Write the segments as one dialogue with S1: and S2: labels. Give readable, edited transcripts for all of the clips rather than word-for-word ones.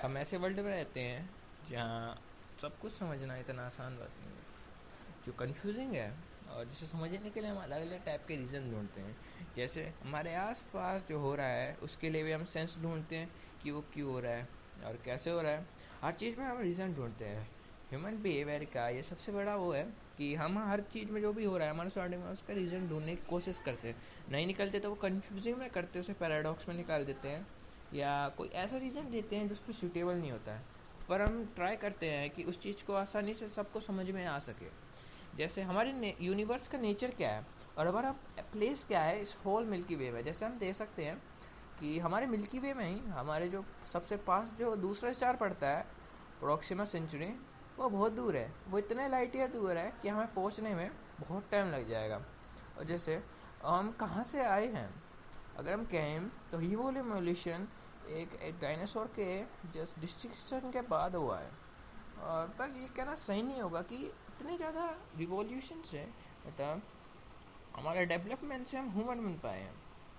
S1: हम ऐसे वर्ल्ड में रहते हैं जहाँ सब कुछ समझना इतना आसान बात नहीं है, जो कंफ्यूजिंग है। और जिसे समझने के लिए हम अलग अलग टाइप के रीज़न ढूंढते हैं। जैसे हमारे आसपास जो हो रहा है उसके लिए भी हम सेंस ढूंढते हैं कि वो क्यों हो रहा है और कैसे हो रहा है। हर चीज़ में हम रीज़न ढूंढते हैं। ह्यूमन बिहेवियर का ये सबसे बड़ा वो है कि हम हर चीज़ में जो भी हो रहा है हमारे सराउंडिंग में उसका रीज़न ढूंढने की कोशिश करते हैं। नहीं निकलते तो वो कंफ्यूजिंग में करते उसे पैराडॉक्स में निकाल देते हैं या कोई ऐसा रीज़न देते हैं जो उस पर सूटेबल नहीं होता है। पर हम ट्राई करते हैं कि उस चीज़ को आसानी से सबको समझ में आ सके। जैसे हमारे यूनिवर्स का नेचर क्या है और हमारा प्लेस क्या है इस होल मिल्की वे में। जैसे हम देख सकते हैं कि हमारे मिल्की वे में ही हमारे जो सबसे पास जो दूसरा स्टार पड़ता है प्रोक्सिमा सेंचुरी, वो बहुत दूर है। वो इतने लाइट ईयर दूर है कि हमें पहुंचने में बहुत टाइम लग जाएगा। और जैसे हम कहाँ से आए हैं अगर हम कहें तो हीवोल्यूशन एक डायनासोर के जस्ट डिस्ट्रिक्शन के बाद हुआ है। और बस ये कहना सही नहीं होगा कि इतने ज़्यादा रिवॉल्यूशन से मतलब हमारे डेवलपमेंट से हम ह्यूमन बन पाए हैं।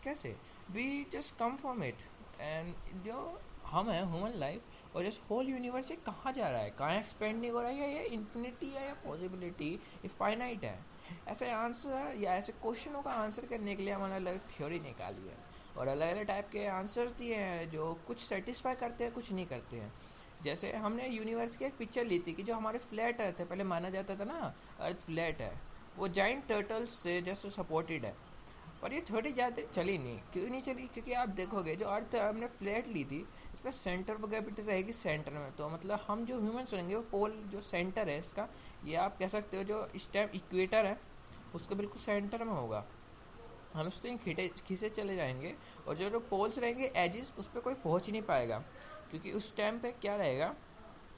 S1: कैसे? We just come from it. And जो हम हैं ह्यूमन लाइफ और जस्ट होल यूनिवर्स ये कहाँ जा रहा है, कहाँ एक्सपेंड नहीं हो रहा है, या ये इन्फिनिटी है या पॉसिबिलिटी ये फाइनाइट है। ऐसे आंसर या ऐसे क्वेश्चनों का आंसर करने के लिए हमने अलग थ्योरी निकाली है और अलग अलग टाइप के आंसर्स दिए हैं जो कुछ सेटिस्फाई करते हैं कुछ नहीं करते हैं। जैसे हमने यूनिवर्स की एक पिक्चर ली थी कि जो हमारे फ्लैट अर्थ है, पहले माना जाता था ना अर्थ फ्लैट है, वो जाइंट टर्टल्स से जैसे सपोर्टेड है। पर ये थोड़ी ज़्यादा चली नहीं। क्यों नहीं चली? क्योंकि आप देखोगे जो अर्थ हमने फ्लैट ली थी इस पर सेंटर ऑफ ग्रेविटी रहेगी सेंटर में। तो मतलब हम जो ह्यूमन्स रहेंगे वो पोल जो सेंटर है इसका, ये आप कह सकते हो जो इस टाइम इक्वेटर है उसके बिल्कुल सेंटर में होगा। हम उस टाइम खींचे चले जाएंगे और जो जो पोल्स रहेंगे एजिस उस पर कोई पहुंच ही नहीं पाएगा। क्योंकि उस टाइम पे क्या रहेगा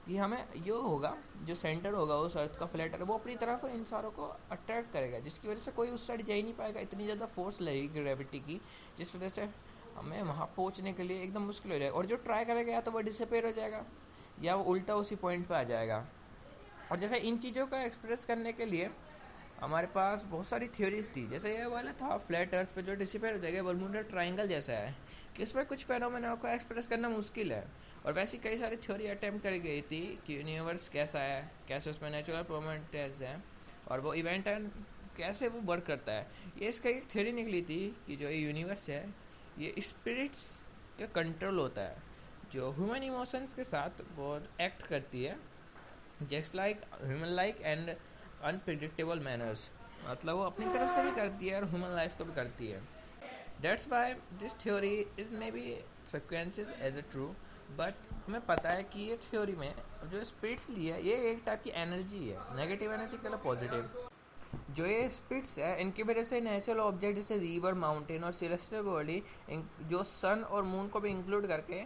S1: कि हमें ये होगा जो सेंटर होगा उस अर्थ का फ्लैट वो अपनी तरफ इन सारों को अट्रैक्ट करेगा, जिसकी वजह से कोई उस साइड जा ही नहीं पाएगा। इतनी ज़्यादा फोर्स लगेगी ग्रेविटी की जिस वजह से हमें वहाँ पहुँचने के लिए एकदम मुश्किल हो जाएगा। और जो ट्राई करेगा या तो वो डिसअपेयर हो जाएगा या वो उल्टा उसी पॉइंट पे आ जाएगा। और जैसे इन चीज़ों को एक्सप्रेस करने के लिए हमारे पास बहुत सारी थ्योरीज थी। जैसे ये वाला था फ्लैट अर्थ पे जो डिसिपेयर हो जाएगा बर्मुडा ट्रायंगल जैसा है कि इसमें कुछ फेनोमेना को एक्सप्रेस करना मुश्किल है। और वैसी कई सारी थ्योरी अटेम्प्ट करी गई थी कि यूनिवर्स कैसा है, कैसे उसमें नेचुरल परमानेंटेज है और वो इवेंट है कैसे वो वर्क करता है। ये इसका एक थ्योरी निकली थी कि जो ये यूनिवर्स है ये स्पिरिट्स का कंट्रोल होता है जो ह्यूमन इमोशंस के साथ बहुत एक्ट करती है just like human like and unpredictable manners. मतलब वो अपनी तरफ से भी करती है और ह्यूमन लाइफ को भी करती है। That's why this theory is maybe frequencies as a true. But हमें पता है कि ये थ्योरी में जो स्पिरिट्स ली है ये एक टाइप की एनर्जी है, नेगेटिव एनर्जी के लिए पॉजिटिव। जो ये स्पिरिट्स है इनकी वजह से नेचुरल ऑब्जेक्ट जैसे रिवर माउंटेन और सेलेस्टियल बॉडी जो सन और मून को भी इंक्लूड करके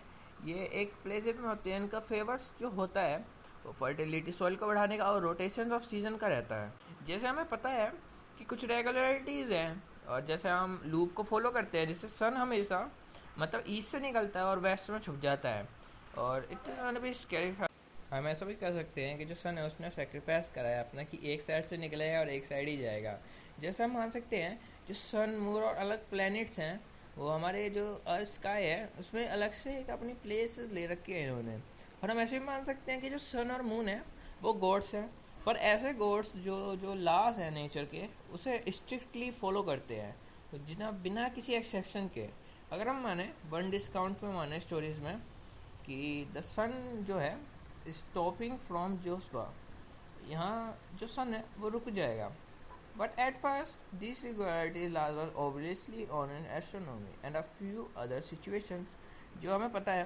S1: ये एक प्लेसेट में होते हैं। इनका फेवर्स जो होता है वो फर्टिलिटी सॉइल को बढ़ाने का और रोटेशन ऑफ सीजन का रहता है। जैसे हमें पता है कि कुछ रेगुलरिटीज़ हैं और जैसे हम लूप को फॉलो करते हैं जिससे सन हमेशा मतलब ईस्ट से निकलता है और वेस्ट में छुप जाता है। और इतने भी हम ऐसा भी कर सकते हैं कि जो सन है उसने सेक्रीफाइस करा है अपना कि एक साइड से निकलेगा और एक साइड ही जाएगा। जैसे हम मान सकते हैं जो सन मून और अलग प्लैनेट्स हैं वो हमारे जो अर्थ स्काई है उसमें अलग से एक अपनी प्लेस ले रखी है इन्होंने। और हम ऐसे भी मान सकते हैं कि जो सन और मून है वो गॉड्स हैं। पर ऐसे गॉड्स जो जो लॉज हैं नेचर के उसे स्ट्रिक्टली फॉलो करते हैं, तो जिन्हें बिना किसी एक्सेप्शन के। अगर हम माने वन डिस्काउंट में माने स्टोरीज में कि द सन जो है स्टॉपिंग फ्रॉम जोस्वा, यहाँ जो सन है वो रुक जाएगा। बट एट फर्स्ट दिस रिगुलरिटी लाज वर obviously on an astronomy and a few other situations. जो हमें पता है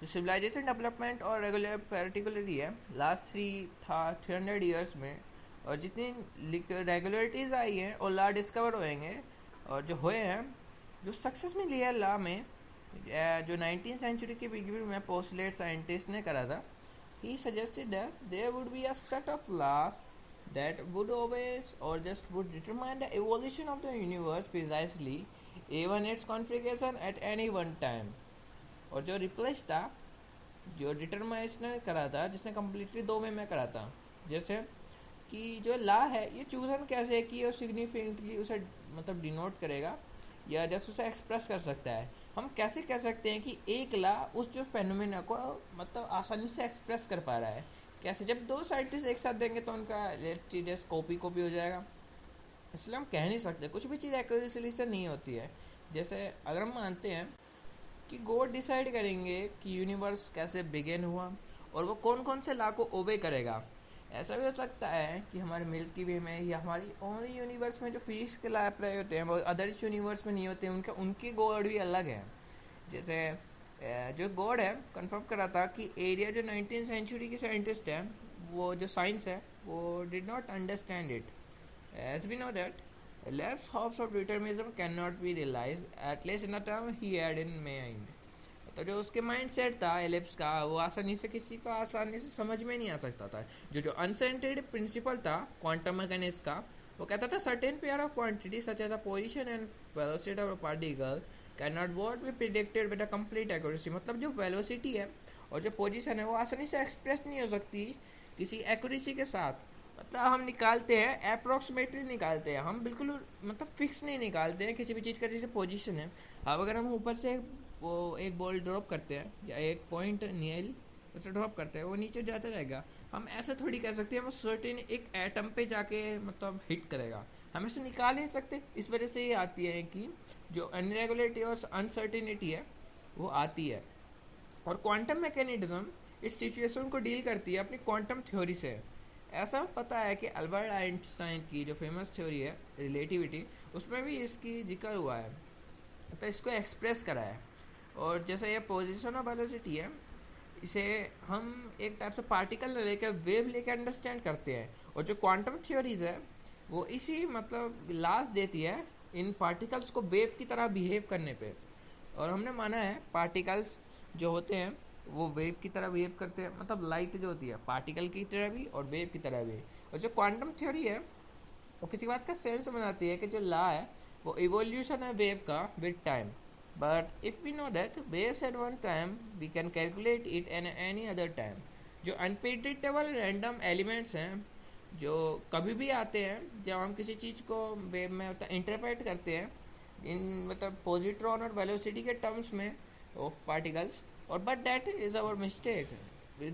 S1: जो सिविलाइजेशन डेवलपमेंट और रेगुलर पर्टिकुलरली है लास्ट 300 ईयर्स में, और जितनी रेगुलरिटीज़ आई हैं और ला डिस्कवर होएंगे और जो हुए हैं जो सक्सेस मिली है ला में जो 19th सेंचुरी के बिगिनिंग में पोस्टलेट साइंटिस्ट ने करा था। He suggested that there would be a set of laws that would always or just would determine the evolution of the universe precisely, even its configuration at any one time. और जो replace था जो डिटरमाइनेशन करा था जिसने completely दो में करा था। जैसे कि जो ला है ये चूजन कैसे की और सिग्निफिकेंटली उसे मतलब डिनोट करेगा या जस्ट उसे एक्सप्रेस कर सकता है। हम कैसे कह सकते हैं कि एक ला उस जो फेनोमेना को मतलब आसानी से एक्सप्रेस कर पा रहा है? कैसे? जब दो साइंटिस्ट एक साथ देंगे तो उनका इलेक्ट्रिक कॉपी कॉपी हो जाएगा। इसलिए हम कह नहीं सकते कुछ भी चीज़ एक्यूरेसी से नहीं होती है। जैसे अगर हम मानते हैं कि गॉड डिसाइड करेंगे कि यूनिवर्स कैसे बिगिन हुआ और वो कौन कौन से लॉ को ओबे करेगा, ऐसा भी हो सकता है कि हमारे मिल्की वे में या हमारी ओनली यूनिवर्स में जो फिजिक्स के लॉ अप्लाई होते हैं वो अदर्स यूनिवर्स में नहीं होते, उनके गॉड भी अलग है। जैसे जो गॉड है कंफर्म करा था कि एरिया जो 19th सेंचुरी की साइंटिस्ट है, वो जो साइंस है वो did not understand it. As we know that Leff's hopes of determinism cannot be realized, at least in the term he had in mind. तो जो उसके माइंड सेट था एलिप्स का, वो आसानी से किसी को आसानी से समझ में नहीं आ सकता था। जो अनसर्टेनिटी प्रिंसिपल था क्वांटम मैकेनिक्स का, वो कहता था certain pair of quantity such as the position and velocity of a particle cannot be predicted with a complete accuracy. मतलब जो वेलोसिटी है और जो पोजीशन है वो आसानी से एक्सप्रेस नहीं हो सकती किसी एक्यूरेसी के साथ। मतलब हम निकालते हैं अप्रोक्सीमेटली निकालते हैं, हम बिल्कुल मतलब फिक्स नहीं निकालते हैं किसी भी चीज़ का। जैसे पोजीशन है, अब अगर हम ऊपर से वो एक बॉल ड्रॉप करते हैं या एक पॉइंट नील उसे ड्रॉप करते हैं, वो नीचे जाता रहेगा। हम ऐसे थोड़ी कह सकते हैं वो सर्टेन एक एटम पे जाके मतलब हिट करेगा, हम ऐसे निकाल नहीं सकते। इस वजह से ये आती है कि जो अनरेगुलरिटी और अनसर्टेनिटी है वो आती है। और क्वांटम मैकेनिज्म इस सिचुएशन को डील करती है अपनी क्वांटम थ्योरी से। ऐसा पता है कि अल्बर्ट आइंस्टाइन की जो फेमस थ्योरी है रिलेटिविटी, उसमें भी इसकी जिक्र हुआ है, तो इसको एक्सप्रेस करा है। और जैसे ये पोजीशन ऑफ वेलोसिटी है, इसे हम एक टाइप से पार्टिकल लेकर वेव लेकर अंडरस्टैंड करते हैं। और जो क्वांटम थ्योरीज है वो इसी मतलब लास्ट देती है इन पार्टिकल्स को वेव की तरह बिहेव करने पे। और हमने माना है पार्टिकल्स जो होते हैं वो वेव की तरह बिहेव करते हैं, मतलब लाइट जो होती है पार्टिकल की तरह भी और वेव की तरह भी। और जो क्वांटम थ्योरी है वो किसी बात का सेंस बनाती है कि जो लॉ है वो इवोल्यूशन है वेव का with time. But if we know that waves at one time we can calculate it an any other time. जो अनप्रिडिक्टेबल रैंडम एलिमेंट्स हैं जो कभी भी आते हैं, जब हम किसी चीज़ को वेव में इंटरप्रेट करते हैं इन मतलब पॉजिट्रॉन और वेलोसिटी के टर्म्स में ऑफ पार्टिकल्स, और but that is our mistake.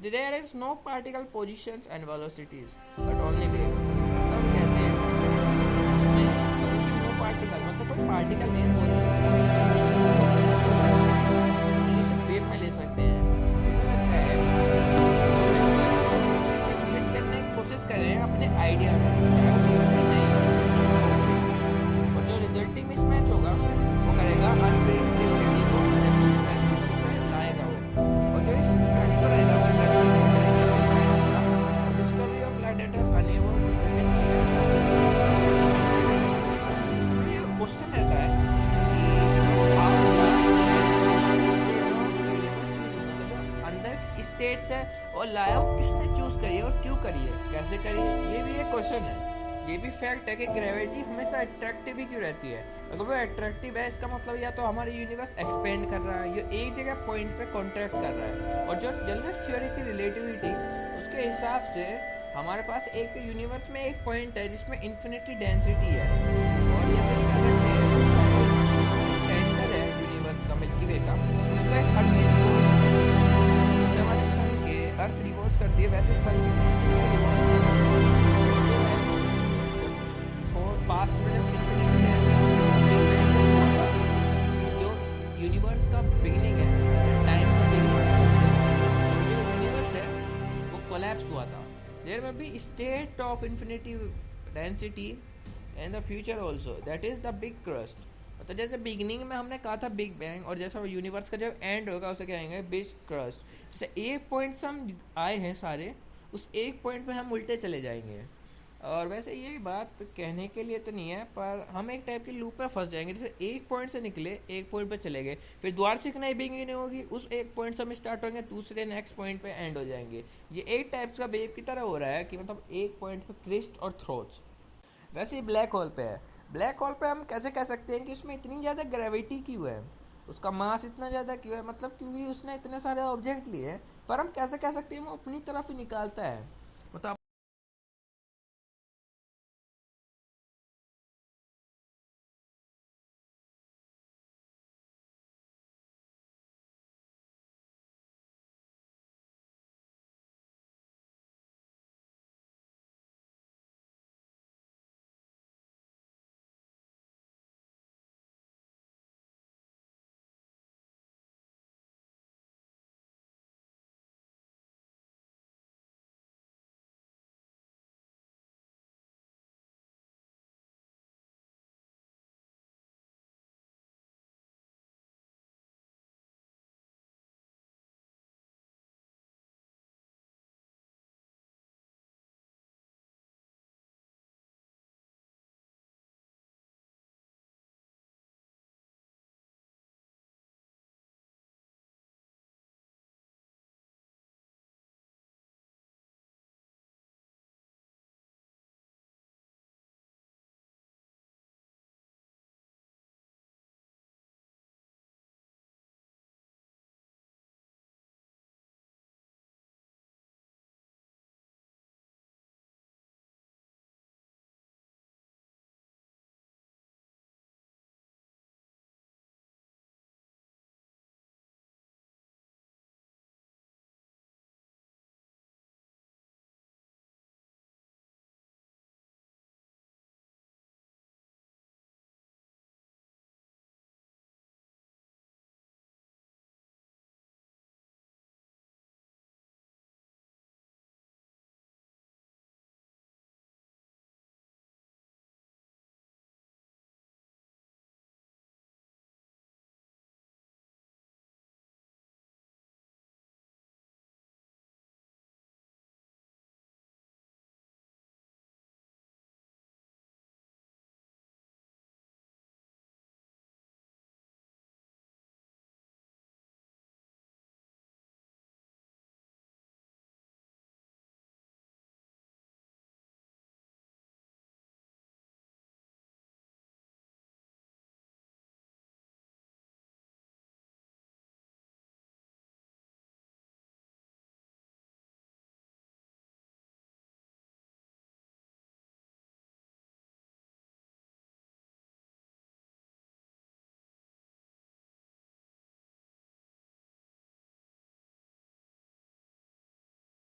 S1: There is no particle positions and velocities but only wave। तब कहते हैं no particle मतलब कोई पार्टिकल नहीं है, वेव में ले सकते हैं। ऐसा लगता है फिट करने की कोशिश कर रहे हैं अपने आइडिया में, और जो रिजल्टिंग मिसमैच होगा वो करेगा अनप्रेडिक्टेबिलिटी को लाएगा वो। और जो इस ट्रेंड पर रहेगा discovery of light at unable question रहता है कि अंदर स्टेट्स है और लाया वो किसने चूज करी है और क्यों करी है, कैसे करी है, ये भी एक क्वेश्चन है। ये भी फैक्ट है कि ग्रेविटी हमेशा अट्रैक्टिव ही क्यों रहती है। अगर वो अट्रैक्टिव है इसका मतलब या तो हमारा यूनिवर्स एक्सपेंड कर रहा है, ये एक जगह पॉइंट पे कॉन्ट्रैक्ट कर रहा है। और जो जनरल थ्योरी थी रिलेटिविटी, उसके हिसाब से हमारे पास एक यूनिवर्स में एक पॉइंट है जिसमें इन्फिनिटी डेंसिटी है। और जैसे कि कह सकते हैं सेंटर है यूनिवर्स का मिल्की वे का, उसका एक अर्थ जैसे हमारे सन के अर्थ रिवॉल्व करती है वैसे सन पास में जो यूनिवर्स का बिगिनिंग है, टाइम का बिगिनिंग, जो यूनिवर्स है वो कोलैप्स हुआ था। देयर में be state of infinity density in the future also, that is the big crust. तो जैसे बिगिनिंग में हमने कहा था बिग बैंग, और जैसा यूनिवर्स का जब एंड होगा उसे कहेंगे बिग क्रस्ट। जैसे एक पॉइंट से हम आए हैं सारे, उस एक पॉइंट पे हम उल्टे चले जाएंगे। और वैसे ये बात कहने के लिए तो नहीं है, पर हम एक टाइप की लूप पर फंस जाएंगे। जैसे एक पॉइंट से निकले एक पॉइंट पे चले गए, फिर दोबारा से एक नई बिगिनिंग होगी, उस एक पॉइंट से हम स्टार्ट होंगे, दूसरे नेक्स्ट पॉइंट पे एंड हो जाएंगे। ये एक टाइप्स का वेव की तरह हो रहा है कि मतलब एक पॉइंट पे क्रिस्ट और थ्रोट्स। वैसे ही ब्लैक होल पे है, ब्लैक होल पे हम कैसे कह सकते हैं कि उसमें इतनी ज़्यादा ग्रेविटी क्यों है, उसका मास इतना ज़्यादा क्यों है, मतलब क्योंकि उसने इतने सारे ऑब्जेक्ट लिए, पर हम कैसे कह सकते हैं वो अपनी तरफ ही निकालता है।